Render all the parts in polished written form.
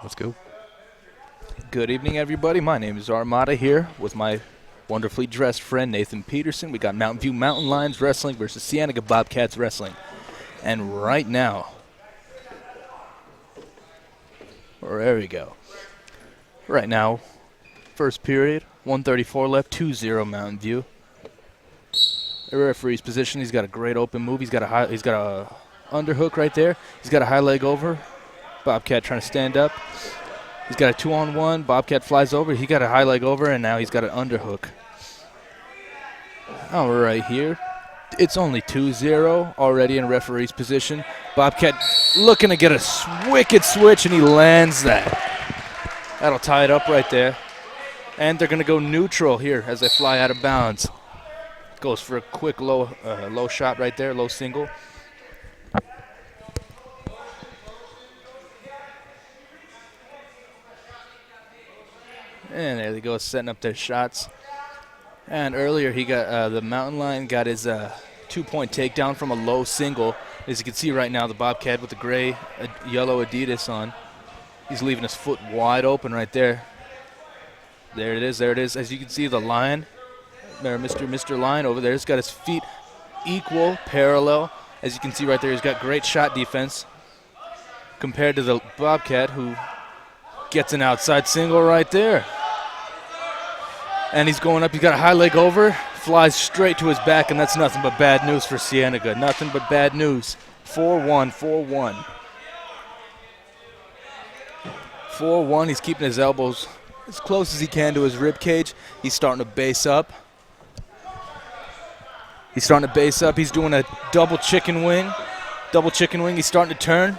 Let's go. Good evening, everybody. My name is Armada here with my wonderfully dressed friend Nathan Peterson. We got Mountain View Mountain Lions Wrestling versus Cienega Bobcats Wrestling. And right now, there we go. Right now, first period, 1:34 left, 2-0 Mountain View. The referee's position. He's got a great open move. He's got a underhook right there. He's got a high leg over. Bobcat trying to stand up. He's got a 2-on-1. Bobcat flies over. He got a high leg over, and now he's got an underhook. All right, here. It's only 2-0 already in referee's position. Bobcat looking to get a wicked switch, and he lands that. That'll tie it up right there. And they're going to go neutral here as they fly out of bounds. Goes for a quick low shot right there, low single. And there they go, setting up their shots. And earlier he got the Mountain Lion got his 2-point takedown from a low single. As you can see right now, the Bobcat with the gray, yellow Adidas on. He's leaving his foot wide open right there. There it is, there it is. As you can see, the Lion, there, Mr. Lion over there, has got his feet equal, parallel. As you can see right there, he's got great shot defense compared to the Bobcat, who gets an outside single right there. And he's going up. He's got a high leg over, flies straight to his back, and that's nothing but bad news for Cienega. Nothing but bad news. 4-1, 4-1. 4-1. He's keeping his elbows as close as he can to his rib cage. He's starting to base up. He's starting to base up. He's doing a double chicken wing. Double chicken wing. He's starting to turn.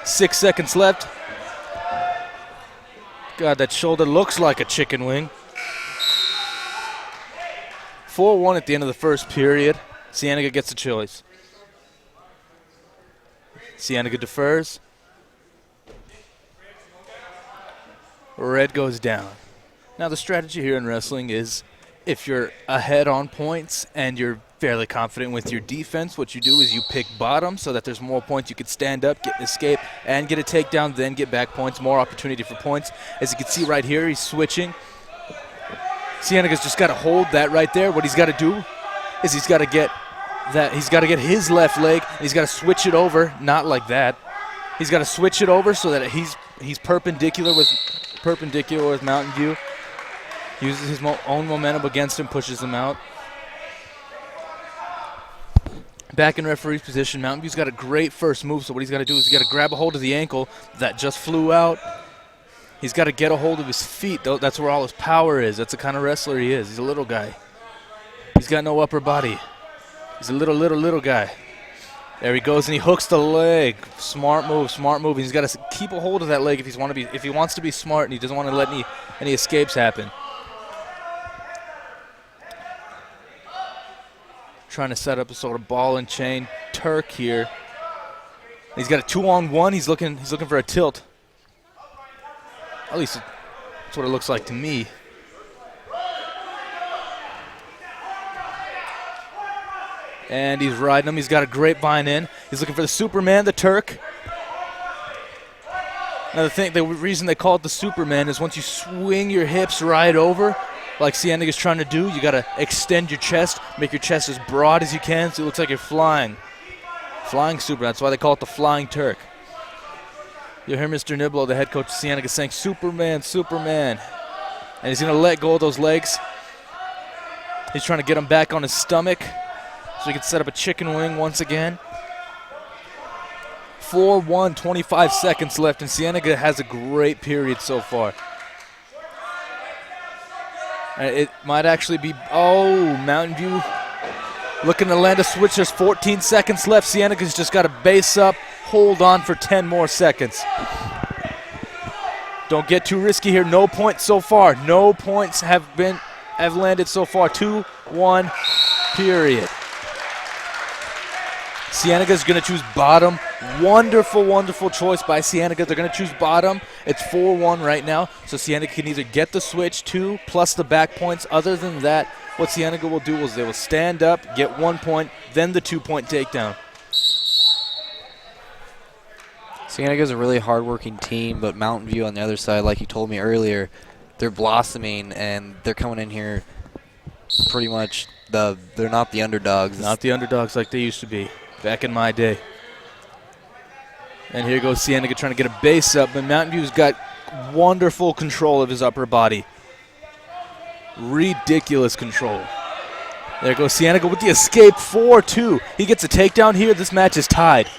6 seconds left. God, that shoulder looks like a chicken wing. 4-1 at the end of the first period. Cienega gets a choice. Cienega defers. Red goes down. Now the strategy here in wrestling is if you're ahead on points and you're fairly confident with your defense, what you do is you pick bottom so that there's more points. You could stand up, get an escape, and get a takedown, then get back points, more opportunity for points. As you can see right here, he's switching. Cienega's just got to hold that right there. What he's got to do is he's got to get his left leg, and he's got to switch it over, not like that. He's got to switch it over so that he's perpendicular with Mountain View. Uses his own momentum against him, pushes him out. Back in referee's position, Mountain View's got a great first move, so what he's got to do is he's got to grab a hold of the ankle that just flew out. He's got to get a hold of his feet, though. That's where all his power is. That's the kind of wrestler he is. He's a little guy. He's got no upper body. He's a little guy. There he goes, and he hooks the leg. Smart move, smart move. He's got to keep a hold of that leg if he wants to be smart, and he doesn't want to let any escapes happen. Trying to set up a sort of ball and chain Turk here. He's got a 2-on-1. He's looking for a tilt. At least that's what it looks like to me. And he's riding him. He's got a grapevine in. He's looking for the Superman, the Turk. Now the reason they call it the Superman is once you swing your hips right over, like Cienega's trying to do, you got to extend your chest, make your chest as broad as you can so it looks like you're flying. Flying Superman. That's why they call it the Flying Turk. You'll hear Mr. Niblo, the head coach of Cienega, saying, Superman, Superman. And he's going to let go of those legs. He's trying to get him back on his stomach so he can set up a chicken wing once again. 4-1, 25 seconds left, and Cienega has a great period so far. It might actually be, Mountain View looking to land a switch. There's 14 seconds left. Cienega's just got to base up, hold on for 10 more seconds. Don't get too risky here. No points so far. No points have landed so far. 2-1 period. Cienega's going to choose bottom. Wonderful, wonderful choice by Cienega. They're going to choose bottom. It's 4-1 right now, so Cienega can either get the switch, 2, plus the back points. Other than that, what Cienega will do is they will stand up, get 1 point, then the 2-point takedown. Cienega's a really hard-working team, but Mountain View on the other side, like you told me earlier, they're blossoming, and they're coming in here pretty much they're not the underdogs. Not the underdogs like they used to be back in my day. And here goes Cienega trying to get a base up, but Mountain View's got wonderful control of his upper body. Ridiculous control. There goes Cienega with the escape, 4-2. He gets a takedown here. This match is tied.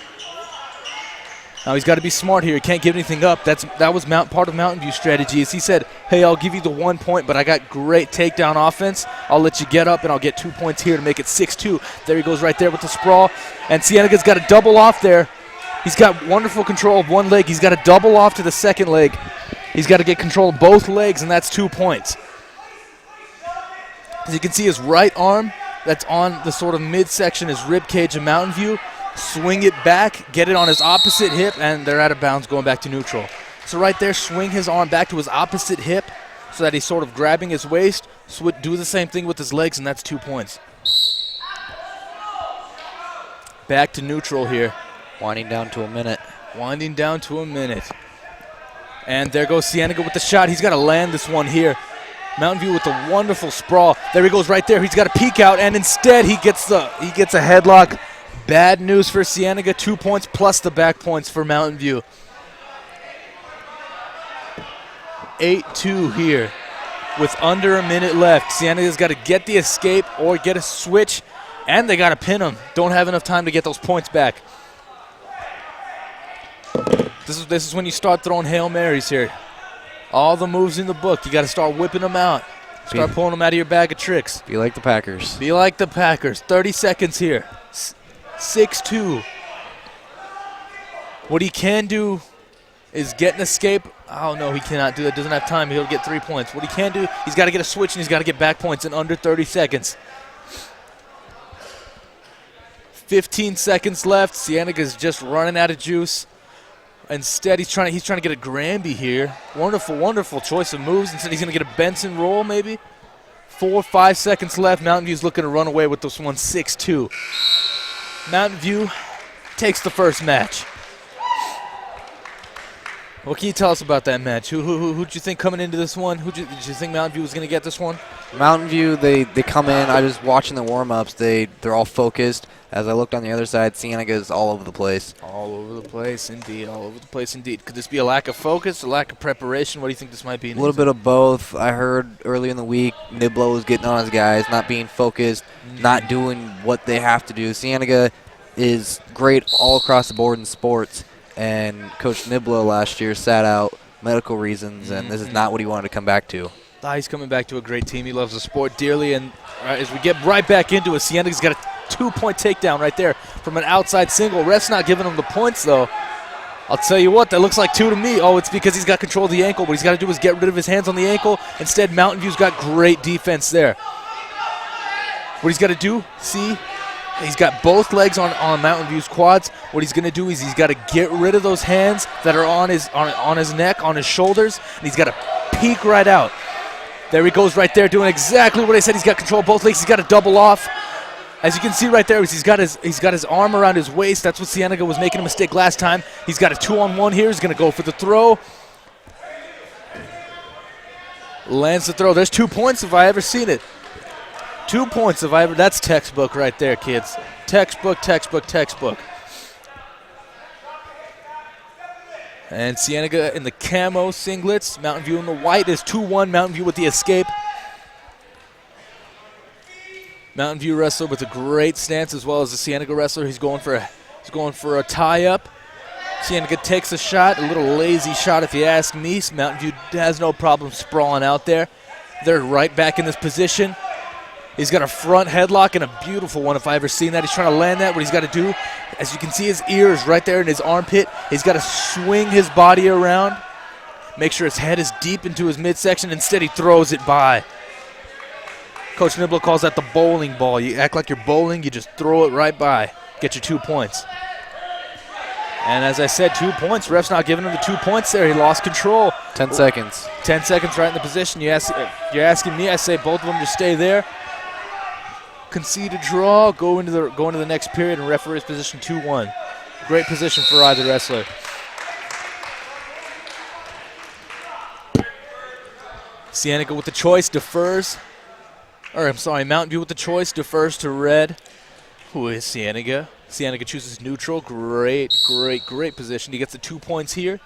Now he's got to be smart here. He can't give anything up. That was part of Mountain View's strategy. Is he said, hey, I'll give you the 1 point, but I got great takedown offense. I'll let you get up, and I'll get 2 points here to make it 6-2. There he goes right there with the sprawl. And Cienega's got a double off there. He's got wonderful control of one leg. He's got a double off to the second leg. He's got to get control of both legs, and that's 2 points. As you can see, his right arm that's on the sort of midsection, his rib cage of Mountain View, swing it back, get it on his opposite hip, and they're out of bounds going back to neutral. So right there, swing his arm back to his opposite hip so that he's sort of grabbing his waist. Do the same thing with his legs, and that's 2 points. Back to neutral here. Winding down to a minute. Winding down to a minute. And there goes Cienega with the shot. He's got to land this one here. Mountain View with a wonderful sprawl. There he goes right there. He's got to peek out, and instead he gets a headlock. Bad news for Cienega. 2 points plus the back points for Mountain View. 8-2 here with under a minute left. Cienega's got to get the escape or get a switch, and they got to pin him. Don't have enough time to get those points back. This is when you start throwing Hail Marys here. All the moves in the book, you got to start whipping them out. Start pulling them out of your bag of tricks. Be like the Packers. Be like the Packers. 30 seconds here. 6-2. What he can do is get an escape. Oh, no, he cannot do that. Doesn't have time. He'll get 3 points. What he can do, he's got to get a switch, and he's got to get back points in under 30 seconds. 15 seconds left. Cienega's just running out of juice. Instead, he's trying to get a Granby here. Wonderful, wonderful choice of moves. Instead, he's going to get a Benson roll maybe. 4 or 5 seconds left. Mountain View's looking to run away with this one, 6-2. Mountain View takes the first match. What can you tell us about that match? Who'd you think coming into this one? Did you think Mountain View was going to get this one? Mountain View, they come in. I was watching the warm-ups. They're all focused. As I looked on the other side, Cienega's all over the place. All over the place, indeed. All over the place, indeed. Could this be a lack of focus, a lack of preparation? What do you think this might be? A little bit of both. I heard earlier in the week, Niblo was getting on his guys, not being focused, not doing what they have to do. Cienega is great all across the board in sports, and Coach Niblo last year sat out medical reasons, and this is not what he wanted to come back to. He's coming back to a great team. He loves the sport dearly, and as we get right back into it, Cienega's got a 2-point takedown right there from an outside single. Ref's not giving him the points, though. I'll tell you what, that looks like 2 to me. Oh, it's because he's got control of the ankle. What he's got to do is get rid of his hands on the ankle. Instead, Mountain View's got great defense there. What he's got to do, see, he's got both legs on Mountain View's quads. What he's going to do is he's got to get rid of those hands that are on his neck, on his shoulders, and he's got to peek right out. There he goes right there doing exactly what I said. He's got control of both legs. He's got a double off. As you can see right there, he's got his arm around his waist. That's what Cienega was making a mistake last time. He's got a 2-on-1 here. He's going to go for the throw. Lands the throw. There's 2 points if I ever seen it. 2 points if I ever. That's textbook right there, kids. Textbook, textbook, textbook. And Cienega in the camo singlets. Mountain View in the white is 2-1. Mountain View with the escape. Mountain View wrestler with a great stance as well as the Cienega wrestler. He's going for a tie-up. Cienega takes a shot, a little lazy shot if you ask me. Mountain View has no problem sprawling out there. They're right back in this position. He's got a front headlock and a beautiful one if I ever seen that. He's trying to land that. What he's got to do, as you can see his ears right there in his armpit, he's got to swing his body around, make sure his head is deep into his midsection. Instead, he throws it by. Coach Niblo calls that the bowling ball. You act like you're bowling, you just throw it right by. Get your 2 points. And as I said, 2 points. Ref's not giving him the 2 points there. He lost control. 10 seconds. 10 seconds right in the position. You're asking me, I say both of them just stay there. Concede a draw, go into the next period, and referee's position 2-1. Great position for either wrestler. Cienega with the choice, defers. Or, I'm sorry, Mountain View with the choice, defers to red. Who is Cienega? Cienega chooses neutral. Great, great, great position. He gets the 2 points here,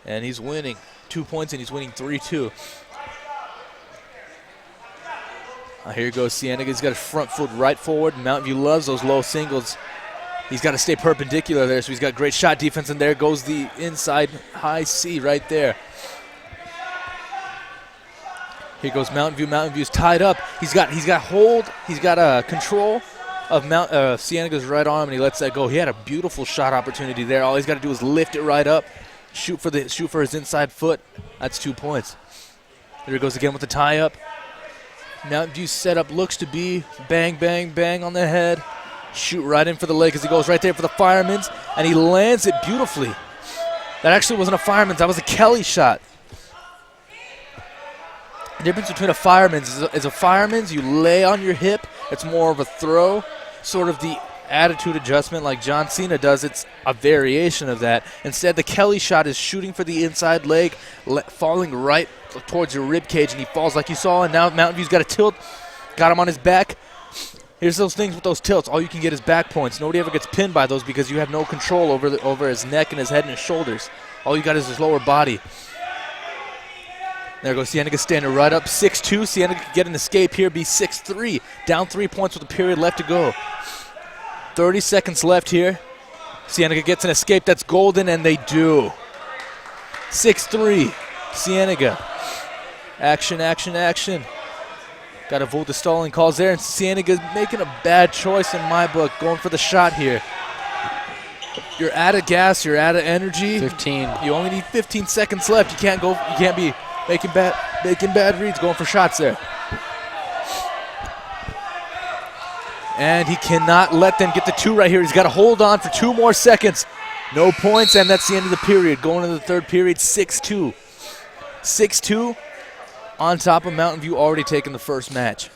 and he's winning. 2 points, and he's winning 3-2. Here goes Cienega. He's got his front foot right forward. Mountain View loves those low singles. He's got to stay perpendicular there, so he's got great shot defense, and there goes the inside high C right there. Here goes Mountain View. Mountain View's tied up. He's got hold. He's got control of Cienega's right arm, and he lets that go. He had a beautiful shot opportunity there. All he's got to do is lift it right up, shoot for his inside foot. That's 2 points. There he goes again with the tie up. Mountain View's setup looks to be bang, bang, bang on the head. Shoot right in for the leg as he goes right there for the fireman's, and he lands it beautifully. That actually wasn't a fireman's. That was a Kelly shot. The difference between a fireman's is a fireman's, you lay on your hip. It's more of a throw, sort of the attitude adjustment like John Cena does. It's a variation of that. Instead, the Kelly shot is shooting for the inside leg, falling right towards your rib cage, and he falls like you saw. And now Mountain View's got a tilt, got him on his back. Here's those things with those tilts. All you can get is back points. Nobody ever gets pinned by those because you have no control over his neck and his head and his shoulders. All you got is his lower body. There goes Cienega standing right up, 6-2. Cienega could get an escape here, be 6-3. Down 3 points with a period left to go. 30 seconds left here. Cienega gets an escape. That's golden, and they do. 6-3. Cienega. Action, action, action. Got to vote the stalling calls there, and Cienega's making a bad choice in my book, going for the shot here. You're out of gas. You're out of energy. 15. You only need 15 seconds left. You can't go. You can't be making bad reads, going for shots there. And he cannot let them get the 2 right here. He's got to hold on for 2 more seconds. No points, and that's the end of the period. Going into the third period, 6-2. 6-2 on top of Mountain View, already taking the first match.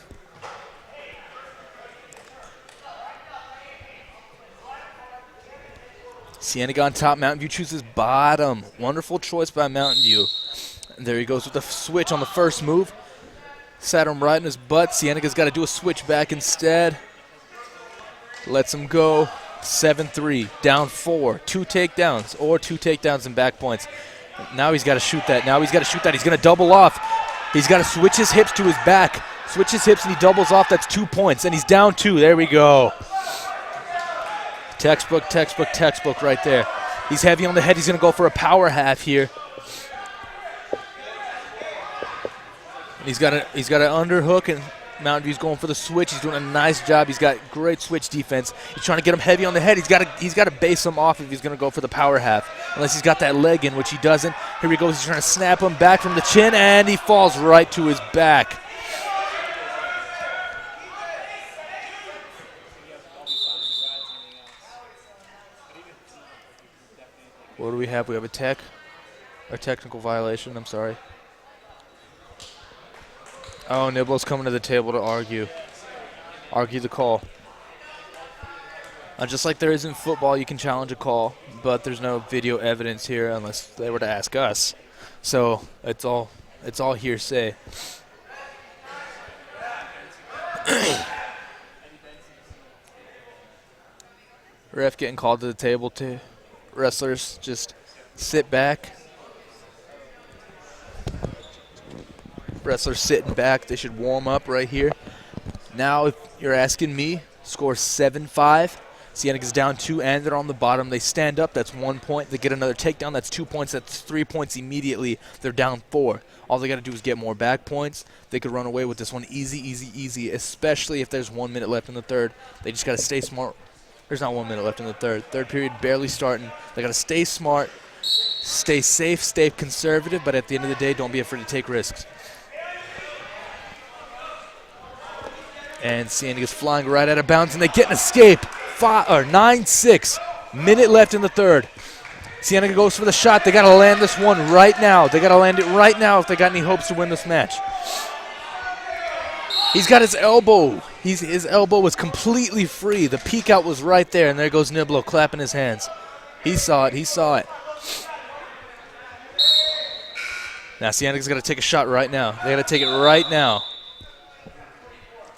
Cienega on top. Mountain View chooses bottom. Wonderful choice by Mountain View. And there he goes with the switch on the first move. Sat him right in his butt. Cienega's got to do a switch back instead. Lets him go. 7-3. Down 4. 2 takedowns or 2 takedowns and back points. Now he's got to shoot that. He's going to double off. He's got to switch his hips to his back. Switch his hips and he doubles off. That's 2 points. And he's down 2. There we go. Textbook, textbook, textbook right there. He's heavy on the head. He's going to go for a power half here. He's got an underhook, and Mountain View's going for the switch. He's doing a nice job. He's got great switch defense. He's trying to get him heavy on the head. He's got to base him off if he's going to go for the power half, unless he's got that leg in, which he doesn't. Here he goes. He's trying to snap him back from the chin, and he falls right to his back. What do we have? We have a technical violation. I'm sorry. Oh, Niblo's coming to the table to argue the call. Just like there is in football, you can challenge a call, but there's no video evidence here unless they were to ask us. So it's all hearsay. Ref getting called to the table too. Wrestlers just sit back. Wrestlers sitting back. They should warm up right here. Now, if you're asking me, score 7-5. Cienega's down 2, and they're on the bottom. They stand up. That's 1 point. They get another takedown. That's 2 points. That's 3 points immediately. They're down 4. All they got to do is get more back points. They could run away with this one easy, easy, easy, especially if there's 1 minute left in the third. They just got to stay smart. There's not 1 minute left in the third. Third period barely starting. They got to stay smart, stay safe, stay conservative, but at the end of the day, don't be afraid to take risks. And Cienega's flying right out of bounds, and they get an escape. 9-6. Minute left in the third. Cienega goes for the shot. They got to land this one right now. They got to land it right now if they got any hopes to win this match. He's got his elbow. His elbow was completely free. The peek out was right there, and there goes Niblo clapping his hands. He saw it. He saw it. Now Cienega's got to take a shot right now. They got to take it right now.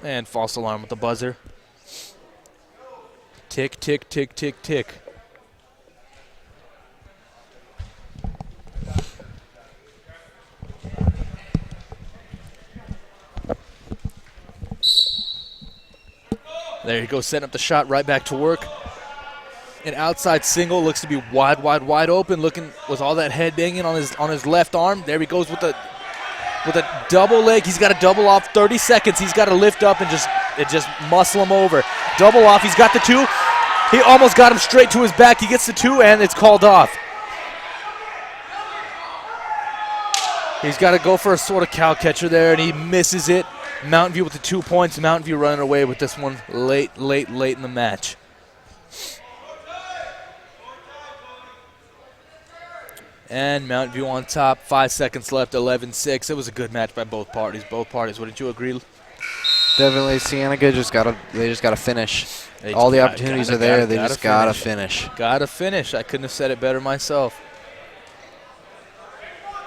And false alarm with the buzzer. Tick, tick, tick, tick, tick. There you go, setting up the shot, right back to work. An outside single, looks to be wide, wide, wide open, looking with all that head banging on his left arm. There he goes with a double leg. He's got to double off 30 seconds. He's got to lift up and just muscle him over. Double off, he's got the two. He almost got him straight to his back. He gets the two, and it's called off. He's got to go for a sort of cow catcher there, and he misses it. Mountain View with the 2 points. Mountain View running away with this one late in the match. And Mountain View on top. 5 seconds left, 11-6. It was a good match by both parties. Wouldn't you agree? Definitely, Cienega just gotta finish. All the opportunities are there. They just gotta finish. Gotta finish. I couldn't have said it better myself.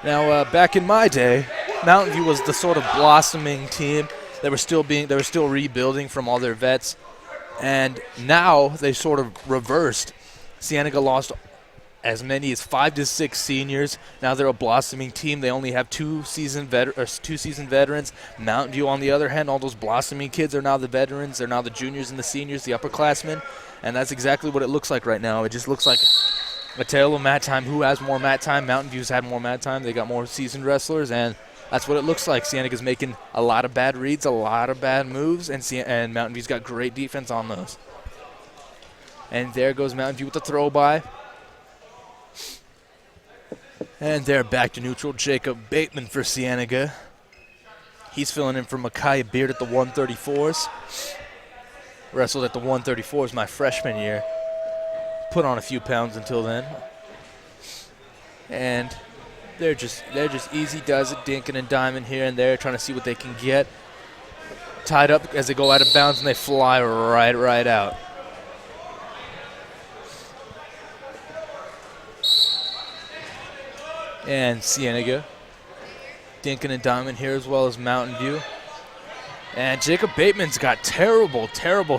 Now, back in my day, Mountain View was the sort of blossoming team. They were still rebuilding from all their vets, and now they sort of reversed. Cienega lost as many as 5 to 6 seniors. Now they're a blossoming team. They only have two seasoned veterans. Mountain View, on the other hand, all those blossoming kids are now the veterans. They're now the juniors and the seniors, the upperclassmen, and that's exactly what it looks like right now. It just looks like a tale of mat time. Who has more mat time? Mountain View's had more mat time. They got more seasoned wrestlers, and that's what it looks like. Cienega's making a lot of bad reads, a lot of bad moves, and Mountain View's got great defense on those. And there goes Mountain View with the throw by. And they're back to neutral. Jacob Bateman for Cienega. He's filling in for Micaiah Beard at the 134s. Wrestled at the 134s my freshman year. Put on a few pounds until then. And they're just easy does it, dinking and diming here and there, trying to see what they can get. Tied up as they go out of bounds, and they fly right out. And Cienega dinking and diming here as well as Mountain View. And Jacob Bateman's got terrible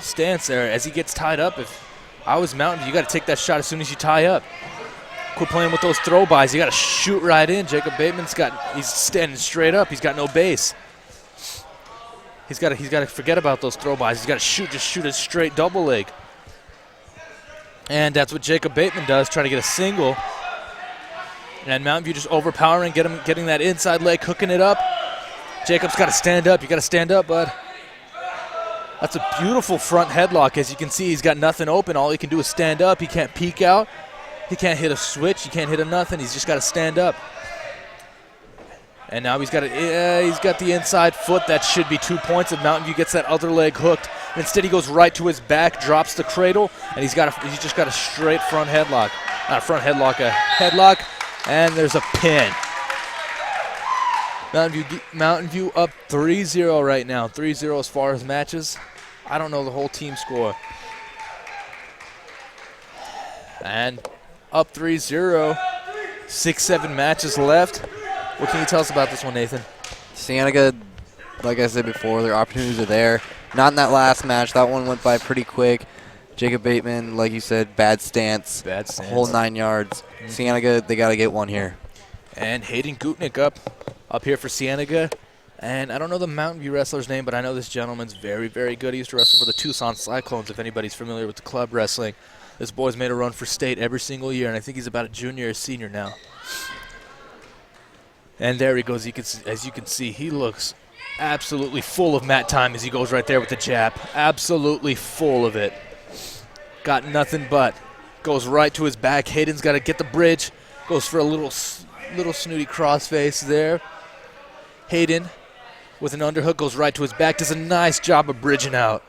stance there as he gets tied up. If I was Mountain View, you got to take that shot as soon as you tie up. Quit playing with those throw bys. You got to shoot right in. Jacob Bateman's he's standing straight up. He's got no base. He's got to forget about those throw bys. He's got to just shoot a straight double leg. And that's what Jacob Bateman does, try to get a single. And Mountain View just overpowering, getting that inside leg, hooking it up. Jacob's got to stand up. You got to stand up, bud. That's a beautiful front headlock. As you can see, he's got nothing open. All he can do is stand up. He can't peek out. He can't hit a switch. He can't hit a nothing. He's just got to stand up. And now he's got the inside foot. That should be 2 points. If Mountain View gets that other leg hooked, instead he goes right to his back, drops the cradle, and he's just got a straight front headlock. Not a front headlock, a headlock. And there's a pin. Mountain View up 3-0 right now. 3-0 as far as matches. I don't know the whole team score. And up 3-0. 6-7 matches left. What can you tell us about this one, Nathan? Cienega, like I said before, their opportunities are there. Not in that last match. That one went by pretty quick. Jacob Bateman, like you said, bad stance. Bad stance. Whole 9 yards. Cienega, they got to get one here. And Hayden Gutnick up here for Cienega. And I don't know the Mountain View wrestler's name, but I know this gentleman's very, very good. He used to wrestle for the Tucson Cyclones, if anybody's familiar with the club wrestling. This boy's made a run for state every single year, and I think he's about a junior or senior now. And there he goes. As you can see, he looks absolutely full of mat time as he goes right there with the jab. Absolutely full of it. Got nothing but. Goes right to his back. Hayden's got to get the bridge. Goes for a little snooty crossface there. Hayden with an underhook goes right to his back. Does a nice job of bridging out.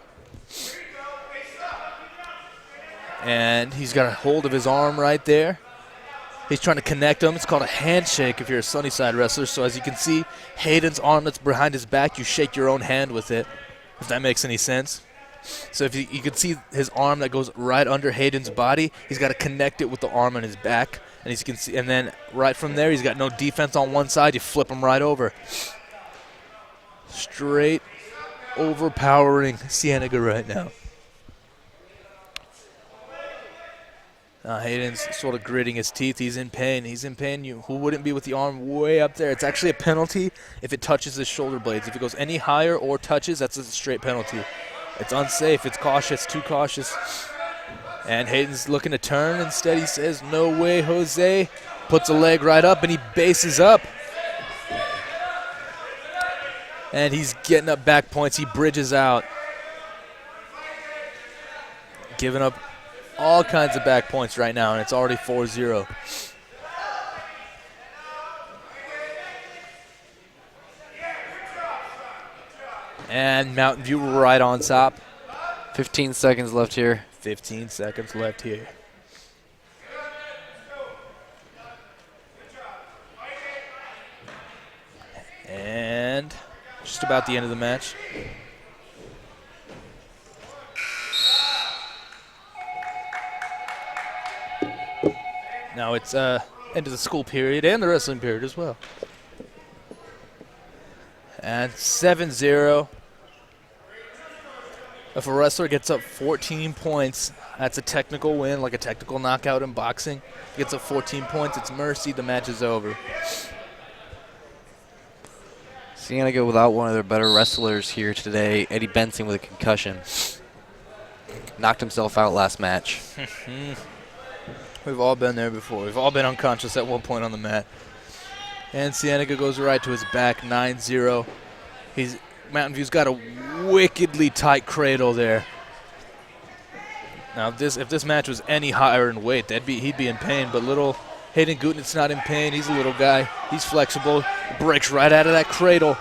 And he's got a hold of his arm right there. He's trying to connect him. It's called a handshake if you're a Sunnyside wrestler. So as you can see, Hayden's arm that's behind his back, you shake your own hand with it, if that makes any sense. So if you can see his arm that goes right under Hayden's body, he's got to connect it with the arm on his back And as you can see, and then right from there, he's got no defense on one side. You flip him right over. Straight overpowering Cienega right now. Hayden's sort of gritting his teeth. He's in pain. He's in pain. Who wouldn't be with the arm way up there? It's actually a penalty if it touches his shoulder blades. If it goes any higher or touches, that's a straight penalty. It's unsafe. It's cautious. Too cautious. And Hayden's looking to turn. Instead, he says, "No way, Jose." Puts a leg right up, and he bases up. And he's getting up back points. He bridges out. Giving up all kinds of back points right now, and it's already 4-0. And Mountain View right on top. 15 seconds left here. 15 seconds left here. And just about the end of the match. Now it's end of the school period and the wrestling period as well. And 7-0. If a wrestler gets up 14 points, that's a technical win, like a technical knockout in boxing. Gets up 14 points, it's mercy, the match is over. Cienega without one of their better wrestlers here today. Eddie Benson with a concussion. Knocked himself out last match. We've all been there before. We've all been unconscious at one point on the mat. And Cienega goes right to his back, 9-0. Mountain View's got a wickedly tight cradle there. Now, if this match was any higher in weight, he'd be in pain. But little Hayden Gutnick's not in pain. He's a little guy. He's flexible. Breaks right out of that cradle.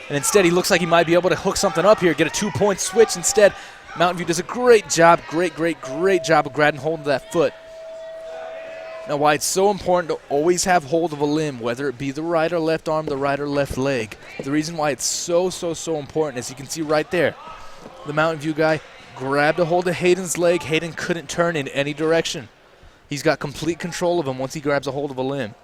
And instead, he looks like he might be able to hook something up here, get a 2-point switch. Instead, Mountain View does a great job, great job of grabbing hold of that foot. Now, why it's so important to always have hold of a limb, whether it be the right or left arm, the right or left leg. The reason why it's so important is you can see right there, the Mountain View guy grabbed a hold of Hayden's leg. Hayden couldn't turn in any direction. He's got complete control of him once he grabs a hold of a limb.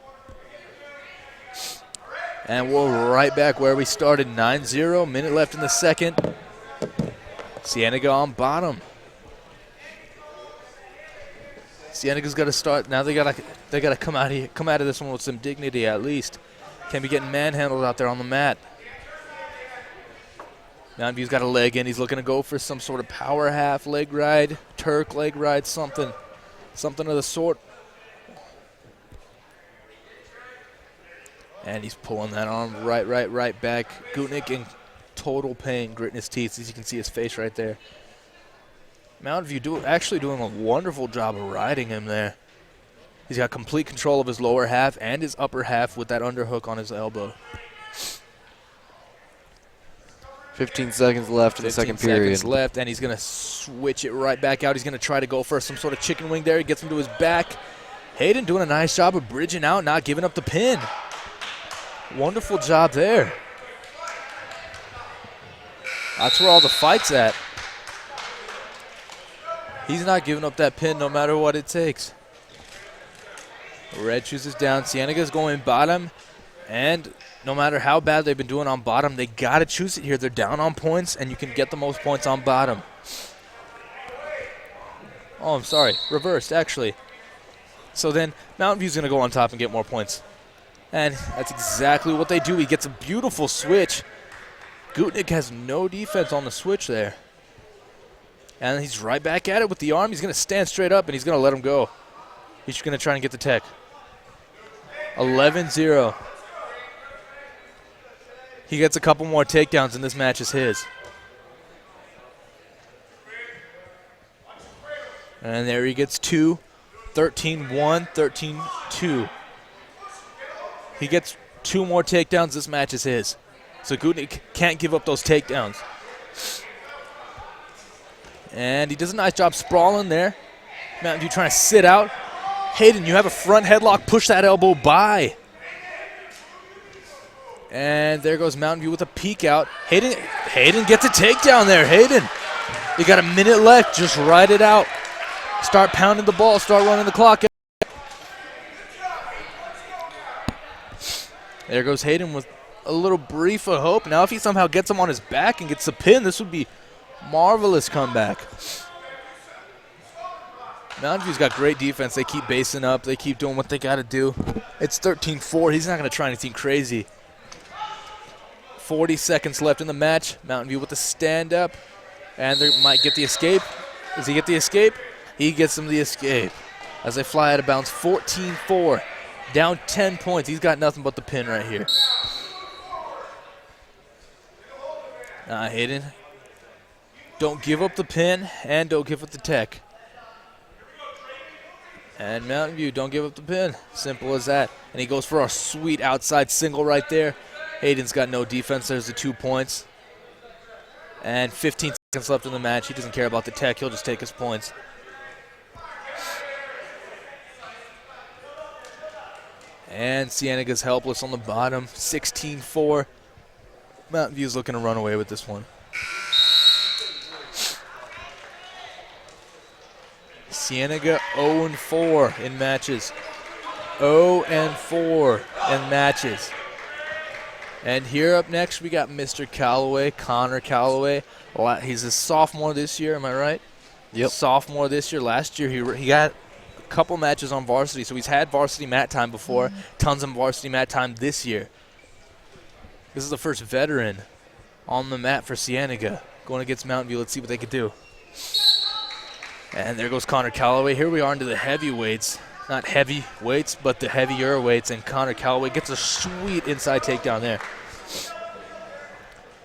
And we're right back where we started, 9-0, minute left in the second. Cienega on bottom. Cienega's got to start now. They gotta come out of this one with some dignity at least. Can't be getting manhandled out there on the mat. Mountain View's got a leg in. He's looking to go for some sort of power half leg ride, Turk leg ride, something of the sort. And he's pulling that arm right back. Gutnick in total pain, gritting his teeth, as you can see his face right there. Mountain View actually doing a wonderful job of riding him there. He's got complete control of his lower half and his upper half with that underhook on his elbow. 15 seconds left in the second 15 period. seconds left, and he's going to switch it right back out. He's going to try to go for some sort of chicken wing there. He gets him to his back. Hayden doing a nice job of bridging out, not giving up the pin. Wonderful job there. That's where all the fight's at. He's not giving up that pin no matter what it takes. Red chooses down. Cienega's going bottom. And no matter how bad they've been doing on bottom, they got to choose it here. They're down on points, and you can get the most points on bottom. Oh, I'm sorry. Reversed, actually. So then Mountain View's going to go on top and get more points. And that's exactly what they do. He gets a beautiful switch. Gutnick has no defense on the switch there. And he's right back at it with the arm. He's going to stand straight up, and he's going to let him go. He's just going to try and get the tech. 11-0. He gets a couple more takedowns, and this match is his. And there he gets two. 13-1, 13-2. He gets two more takedowns. This match is his. So Gutnick can't give up those takedowns. And he does a nice job sprawling there. Mountain View trying to sit out. Hayden, you have a front headlock. Push that elbow by. And there goes Mountain View with a peek out. Hayden gets a takedown there. Hayden, you got a minute left. Just ride it out. Start pounding the ball. Start running the clock. There goes Hayden with a little brief of hope. Now if he somehow gets him on his back and gets the pin, this would be marvelous comeback. Mountain View's got great defense. They keep basing up. They keep doing what they got to do. It's 13-4. He's not going to try anything crazy. 40 seconds left in the match. Mountain View with the stand-up. And they might get the escape. Does he get the escape? He gets him the escape. As they fly out of bounds, 14-4. Down 10 points. He's got nothing but the pin right here. Hayden. Don't give up the pin and don't give up the tech. And Mountain View, don't give up the pin. Simple as that. And he goes for a sweet outside single right there. Hayden's got no defense. There's the 2 points. And 15 seconds left in the match. He doesn't care about the tech. He'll just take his points. And Cienega's helpless on the bottom. 16-4. Mountain View's looking to run away with this one. Cienega 0-4 in matches. 0-4 in matches. And here up next, we got Mr. Calloway, Connor Calloway. He's a sophomore this year, am I right? Yep. Sophomore this year. Last year, he got a couple matches on varsity, so he's had varsity mat time before. Tons of varsity mat time this year. This is the first veteran on the mat for Cienega. Going against Mountain View. Let's see what they could do. And there goes Connor Calloway. Here we are into the heavyweights. Not heavy weights, but the heavier weights. And Connor Calloway gets a sweet inside takedown there.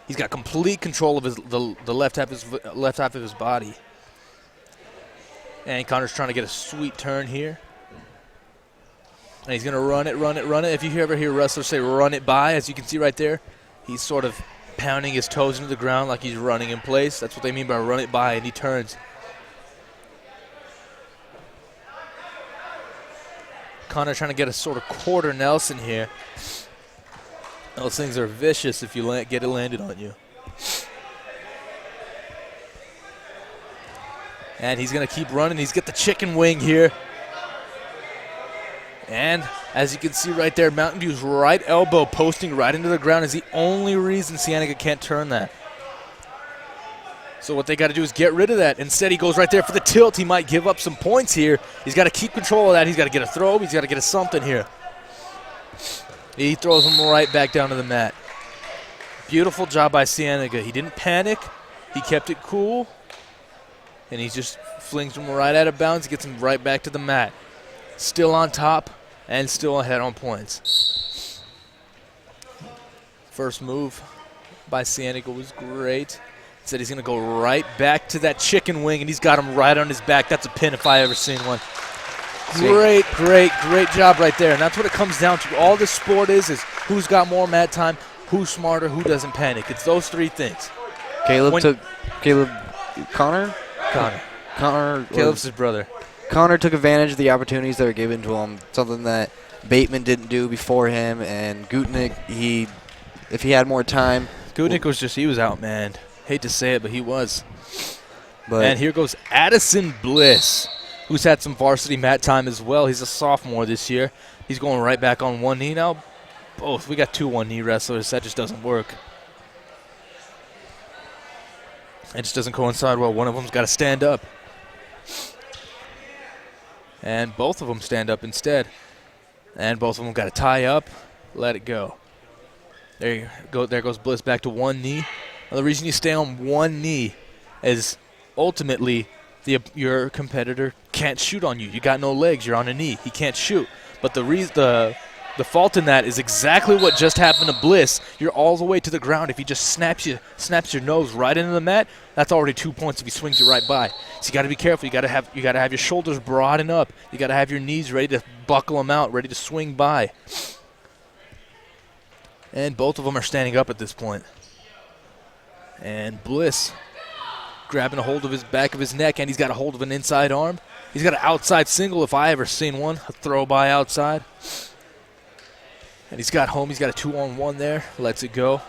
He's got complete control of the left half of his body. And Connor's trying to get a sweet turn here. And he's going to run it, run it, run it. If you ever hear wrestlers say run it by, as you can see right there, he's sort of pounding his toes into the ground like he's running in place. That's what they mean by run it by, and he turns. Connor trying to get a sort of quarter Nelson here. Those things are vicious if you get it landed on you. And he's going to keep running. He's got the chicken wing here. And as you can see right there, Mountain View's right elbow posting right into the ground is the only reason Cienega can't turn that. So what they got to do is get rid of that. Instead, he goes right there for the tilt. He might give up some points here. He's got to keep control of that. He's got to get a throw. He's got to get a something here. He throws him right back down to the mat. Beautiful job by Cienega. He didn't panic. He kept it cool. And he just flings him right out of bounds. Gets him right back to the mat. Still on top and still ahead on points. First move by Cienega was great. Said he's going to go right back to that chicken wing, and he's got him right on his back. That's a pin if I ever seen one. Great, great, great job right there. And that's what it comes down to. All this sport is who's got more mat time, who's smarter, who doesn't panic. It's those three things. Connor? Caleb's his brother. Connor took advantage of the opportunities that were given to him, something that Bateman didn't do before him, and Gutnick, if he had more time. Gutnick he was outmanned. Hate to say it, but he was. But and here goes Addison Bliss, who's had some varsity mat time as well. He's a sophomore this year. He's going right back on one knee now. Both. We got two one-knee wrestlers. That just doesn't work. It just doesn't coincide well. One of them's got to stand up. And both of them stand up instead. And both of them got to tie up, let it go. There you go. There goes Bliss back to one knee. Now, the reason you stay on one knee is ultimately your competitor can't shoot on you. You got no legs. You're on a knee. He can't shoot. But the fault in that is exactly what just happened to Bliss. You're all the way to the ground. If he just snaps your nose right into the mat, that's already 2 points if he swings you right by. So you got to be careful. You got to have your shoulders broaden up. You got to have your knees ready to buckle them out, ready to swing by. And both of them are standing up at this point. And Bliss grabbing a hold of his back of his neck, and he's got a hold of an inside arm. He's got an outside single if I ever seen one, a throw by outside. And he's got home. He's got a 2-on-1 there. Lets it go.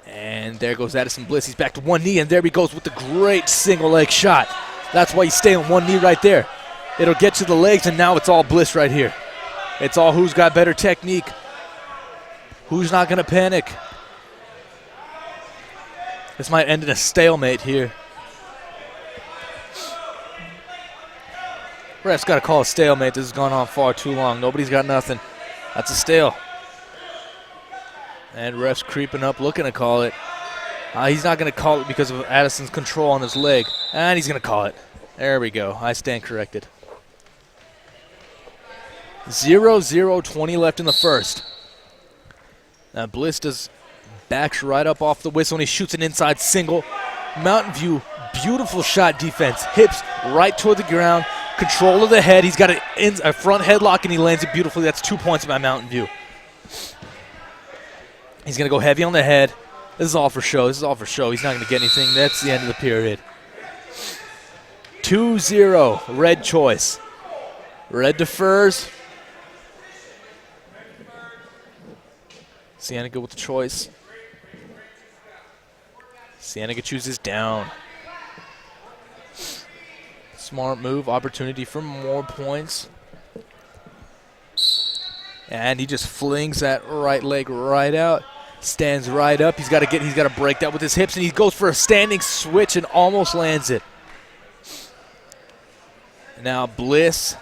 And there goes Addison Bliss. He's back to one knee, and there he goes with the great single leg shot. That's why you stay on one knee right there. It'll get you the legs, and now it's all Bliss right here. It's all who's got better technique. Who's not going to panic. This might end in a stalemate here. Ref's got to call a stalemate. This has gone on far too long. Nobody's got nothing. That's a stale. And ref's creeping up, looking to call it. He's not going to call it because of Addison's control on his leg. And he's going to call it. There we go. I stand corrected. 0-0, 20 left in the first. Now Bliss backs right up off the whistle, and he shoots an inside single. Mountain View, beautiful shot defense. Hips right toward the ground. Control of the head. He's got a front headlock, and he lands it beautifully. That's 2 points by Mountain View. He's going to go heavy on the head. This is all for show. This is all for show. He's not going to get anything. That's the end of the period. 2-0, red choice. Red defers. Cienega with the choice. Cienega chooses down. Smart move, opportunity for more points. And he just flings that right leg right out. Stands right up. He's got to break that with his hips, and he goes for a standing switch and almost lands it. Now Bliss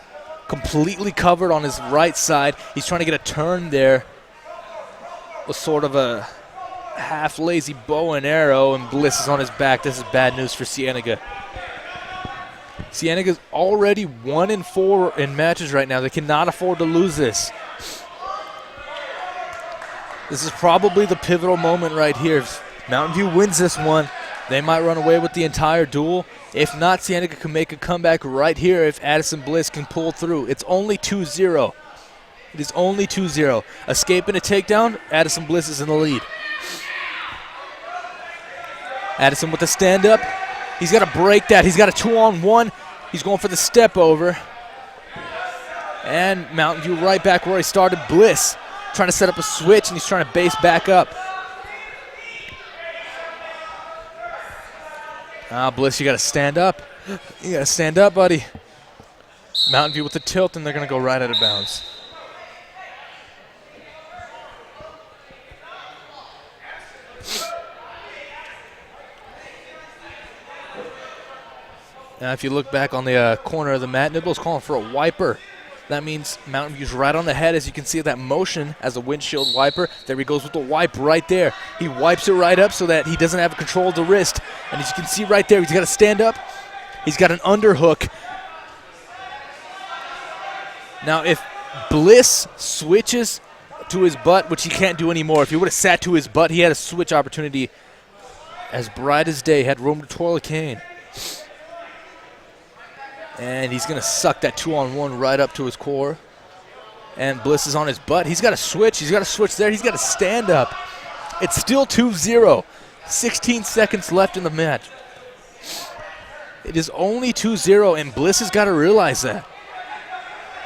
completely covered on his right side. He's trying to get a turn there. Was sort of a half lazy bow and arrow, and Bliss is on his back. This is bad news for Cienega. Cienega's already 1-4 in matches right now. They cannot afford to lose this. This is probably the pivotal moment right here. If Mountain View wins this one, they might run away with the entire duel. If not, Cienega can make a comeback right here if Addison Bliss can pull through. It's only 2-0. It is only 2-0. Escaping a takedown, Addison Bliss is in the lead. Addison with the stand-up. He's got to break that. He's got a 2-on-1. He's going for the step over. And Mountain View right back where he started. Bliss trying to set up a switch, and he's trying to base back up. Bliss, you got to stand up. You got to stand up, buddy. Mountain View with the tilt, and they're going to go right out of bounds. Now, if you look back on the corner of the mat, Nibble's calling for a wiper. That means Mountain View's right on the head. As you can see that motion as a windshield wiper. There he goes with the wipe right there. He wipes it right up so that he doesn't have control of the wrist. And as you can see right there, he's got to stand up. He's got an underhook. Now, if Bliss switches to his butt, which he can't do anymore, if he would have sat to his butt, he had a switch opportunity as bright as day, had room to twirl a cane. And he's going to suck that 2-on-1 right up to his core. And Bliss is on his butt. He's got to switch. He's got to switch there. He's got to stand up. It's still 2-0. 16 seconds left in the match. It is only 2-0, and Bliss has got to realize that.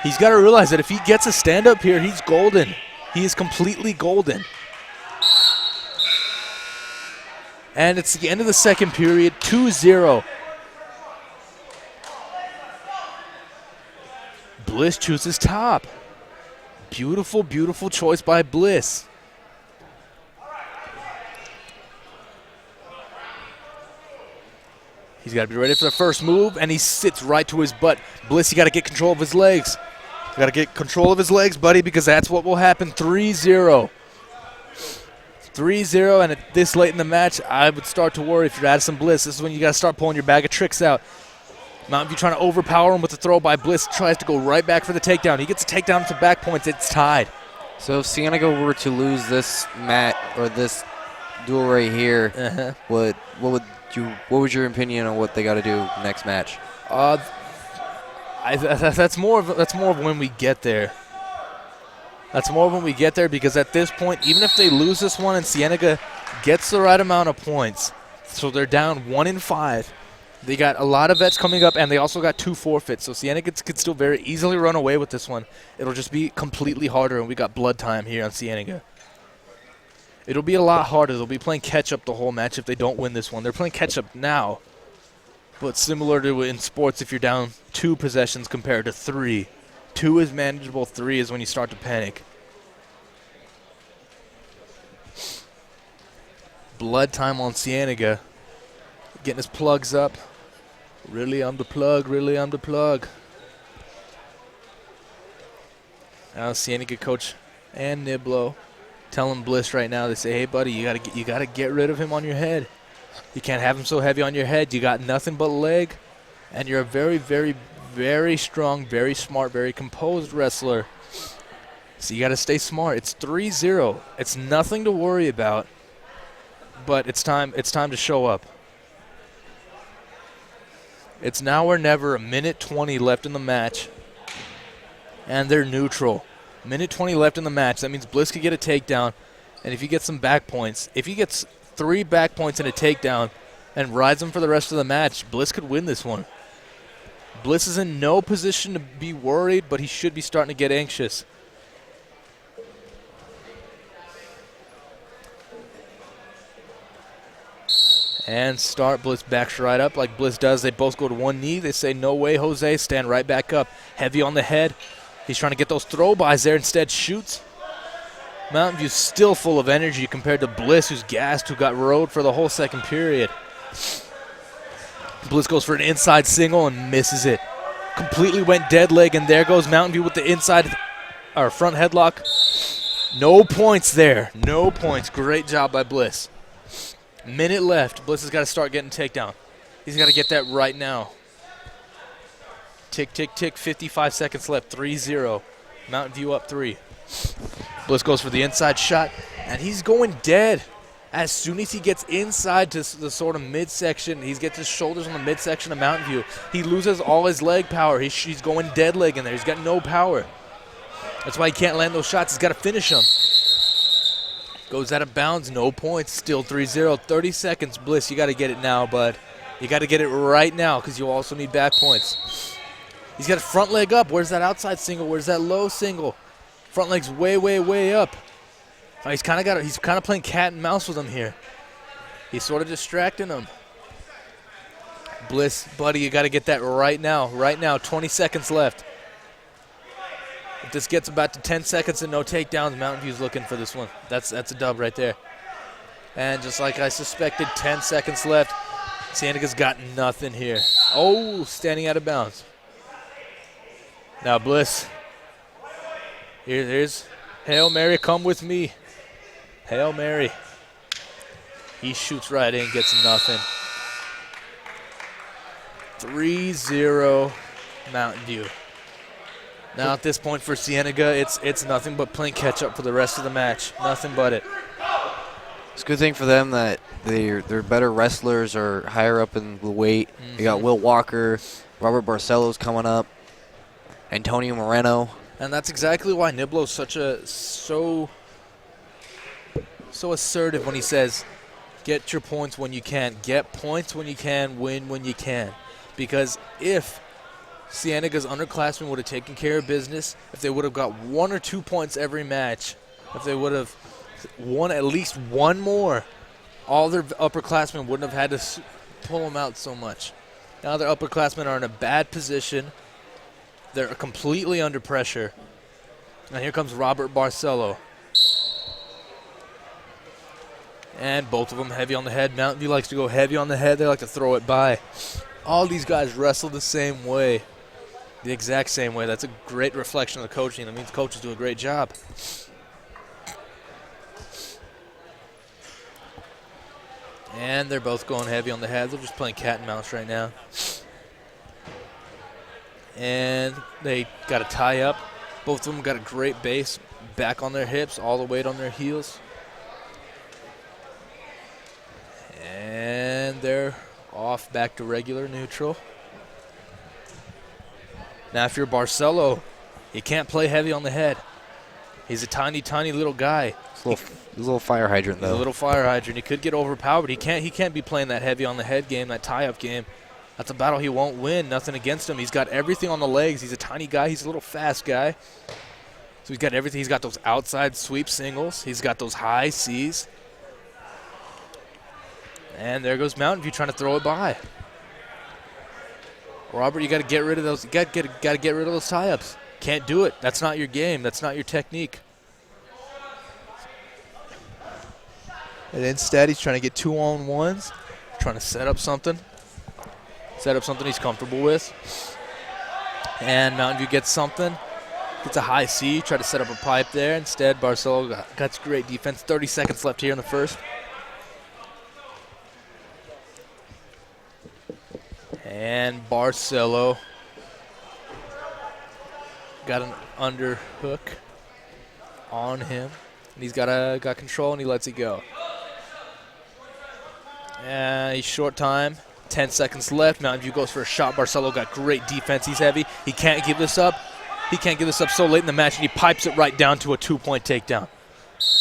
He's got to realize that if he gets a stand-up here, he's golden. He is completely golden. And it's the end of the second period, 2-0. Bliss chooses top. Beautiful, beautiful choice by Bliss. He's got to be ready for the first move, and he sits right to his butt. Bliss, you got to get control of his legs. You got to get control of his legs, buddy, because that's what will happen. 3-0. 3-0, and at this late in the match, I would start to worry if you're Addison Bliss. This is when you got to start pulling your bag of tricks out. Mountain View trying to overpower him with the throw by Bliss. Tries to go right back for the takedown. He gets a takedown to back points. It's tied. So if Cienega were to lose this match or this duel right here, what was your opinion on what they got to do next match? That's more of when we get there. That's more of when we get there, because at this point, even if they lose this one and Cienega gets the right amount of points, so they're down 1-5. They got a lot of vets coming up, and they also got 2 forfeits. So Cienega could still very easily run away with this one. It'll just be completely harder, and we got blood time here on Cienega. It'll be a lot harder. They'll be playing catch-up the whole match if they don't win this one. They're playing catch-up now, but similar to in sports, if you're down 2 possessions compared to 3, 2 is manageable, 3 is when you start to panic. Blood time on Cienega. Getting his plugs up. Really on the plug, really on the plug. Now Cienega coach and Niblo telling Bliss right now, they say, hey, buddy, you gotta get rid of him on your head. You can't have him so heavy on your head. You got nothing but leg, and you're a very, very, very strong, very smart, very composed wrestler. So you got to stay smart. It's 3-0. It's nothing to worry about, but it's time to show up. It's now or never. 1:20 left in the match, and they're neutral. 1:20 left in the match. That means Bliss could get a takedown, and if he gets some back points, if he gets 3 back points and a takedown and rides them for the rest of the match, Bliss could win this one. Bliss is in no position to be worried, but he should be starting to get anxious. And start. Bliss backs right up like Bliss does. They both go to one knee. They say, no way, Jose. Stand right back up. Heavy on the head. He's trying to get those throw-bys there. Instead, shoots. Mountain View's still full of energy compared to Bliss, who's gassed, who got rode for the whole second period. Bliss goes for an inside single and misses it. Completely went dead leg, and there goes Mountain View with the inside or front headlock. No points there. No points. Great job by Bliss. Minute left. Bliss has got to start getting takedown. He's got to get that right now. Tick, tick, tick. 55 seconds left. 3-0. Mountain View up 3. Bliss goes for the inside shot, and he's going dead. As soon as he gets inside to the sort of midsection, he gets his shoulders on the midsection of Mountain View, he loses all his leg power. He's going dead leg in there. He's got no power. That's why he can't land those shots. He's got to finish them. Goes out of bounds, no points, still 3-0. 30 seconds, Bliss, you got to get it now, bud. You got to get it right now because you also need back points. He's got his front leg up. Where's that outside single? Where's that low single? Front leg's way, way, way up. He's kind of playing cat and mouse with him here. He's sort of distracting him. Bliss, buddy, you got to get that right now. Right now, 20 seconds left. If this gets about to 10 seconds and no takedowns, Mountain View's looking for this one. That's a dub right there. And just like I suspected, 10 seconds left. Cienega's got nothing here. Oh, standing out of bounds. Now Bliss. Here's Hail Mary, come with me. Hail Mary. He shoots right in, gets nothing. 3-0 Mountain View. Now at this point for Cienega, it's nothing but playing catch up for the rest of the match. Nothing but it. It's a good thing for them that they're better wrestlers or higher up in the weight. You got Will Walker, Robert Barcelo's coming up, Antonio Moreno. And that's exactly why Niblo's so assertive when he says, get your points when you can. Get points when you can, win when you can. Because if Cienega's underclassmen would have taken care of business, if they would have got 1 or 2 points every match, if they would have won at least one more, all their upperclassmen wouldn't have had to pull them out so much. Now their upperclassmen are in a bad position. They're completely under pressure. And here comes Robert Barcelo. And both of them heavy on the head. Mountain View likes to go heavy on the head. They like to throw it by. All these guys wrestle the same way. The exact same way. That's a great reflection of the coaching. That means coaches do a great job. And they're both going heavy on the head. They're just playing cat and mouse right now. And they got a tie up. Both of them got a great base. Back on their hips, all the weight on their heels. And they're off back to regular neutral. Now if you're Barcelo, you can't play heavy on the head. He's a tiny, tiny little guy. He's a little fire hydrant, though. He's a little fire hydrant. He could get overpowered. He can't be playing that heavy on the head game, that tie-up game. That's a battle he won't win. Nothing against him. He's got everything on the legs. He's a tiny guy. He's a little fast guy. So he's got everything. He's got those outside sweep singles. He's got those high C's. And there goes Mountain View trying to throw it by. Robert, you got to get rid of those. You got to get rid of those tie-ups. Can't do it. That's not your game. That's not your technique. And instead, he's trying to get 2-on-1s, trying to set up something he's comfortable with. And Mountain View gets something. Gets a high C, try to set up a pipe there. Instead, Barcelo got great defense. 30 seconds left here in the first. And Barcelo got an underhook on him. And he's got control, and he lets it go. And he's short time. 10 seconds left. Mountain View goes for a shot. Barcelo got great defense. He's heavy. He can't give this up. He can't give this up so late in the match, and he pipes it right down to a 2-point takedown.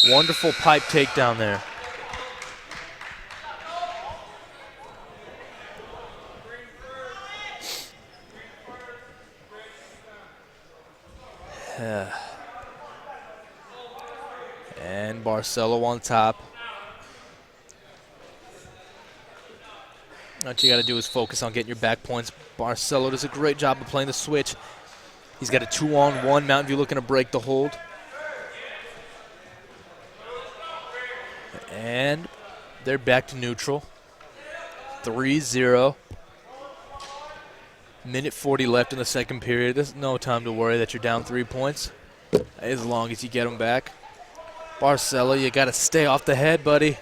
Wonderful pipe takedown there. And Barcelo on top. What you got to do is focus on getting your back points. Barcelo does a great job of playing the switch. He's got a 2-on-1. Mountain View looking to break the hold. And they're back to neutral. 3-0. Minute 40 left in the second period. There's no time to worry that you're down 3 points, as long as you get them back. Barcelo, you got to stay off the head, buddy.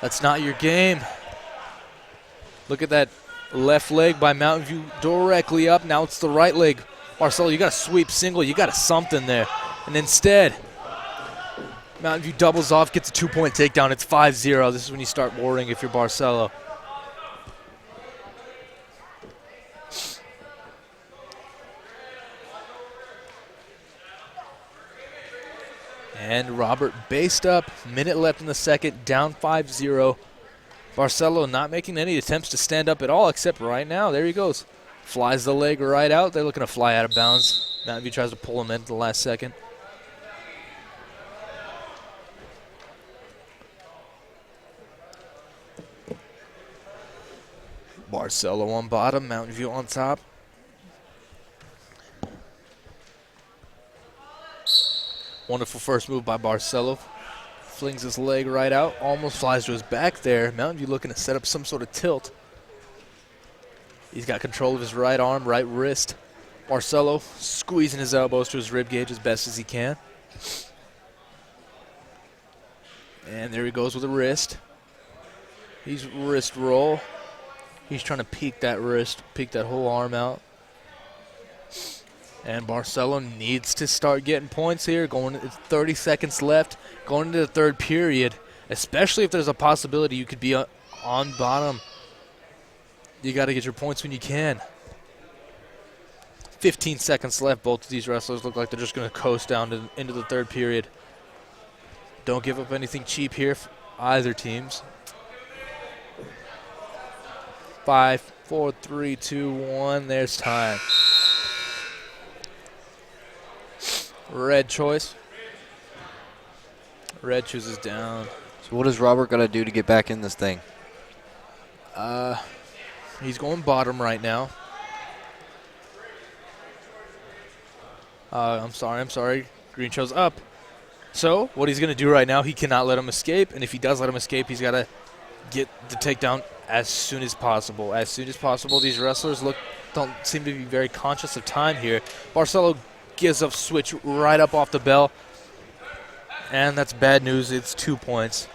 That's not your game. Look at that left leg by Mountain View directly up. Now it's the right leg. Barcelo, you got a sweep single. You got something there. And instead, Mountain View doubles off, gets a 2-point takedown. It's 5-0. This is when you start worrying if you're Barcelo. And Robert based up. Minute left in the second, down 5-0. Barcelo not making any attempts to stand up at all, except right now. There he goes. Flies the leg right out. They're looking to fly out of bounds. Mountain View tries to pull him in at the last second. Barcelo on bottom, Mountain View on top. Wonderful first move by Barcelo. Flings his leg right out, almost flies to his back there. Mountain View looking to set up some sort of tilt. He's got control of his right arm, right wrist. Barcelo squeezing his elbows to his rib cage as best as he can. And there he goes with a wrist. He's wrist roll. He's trying to peek that wrist, peek that whole arm out. And Barcelo needs to start getting points here. It's 30 seconds left, going into the third period, especially if there's a possibility you could be on bottom. You got to get your points when you can. 15 seconds left. Both of these wrestlers look like they're just going to coast down into the third period. Don't give up anything cheap here for either teams. 5, 4, 3, 2, 1. There's time. Red choice. Red chooses down. So what does Robert got to do to get back in this thing? He's going bottom right now. I'm sorry. Green shows up. So what he's going to do right now, he cannot let him escape. And if he does let him escape, he's got to get the takedown as soon as possible. As soon as possible. These wrestlers don't seem to be very conscious of time here. Barcelo gives up switch right up off the bell. And that's bad news. It's 2 points.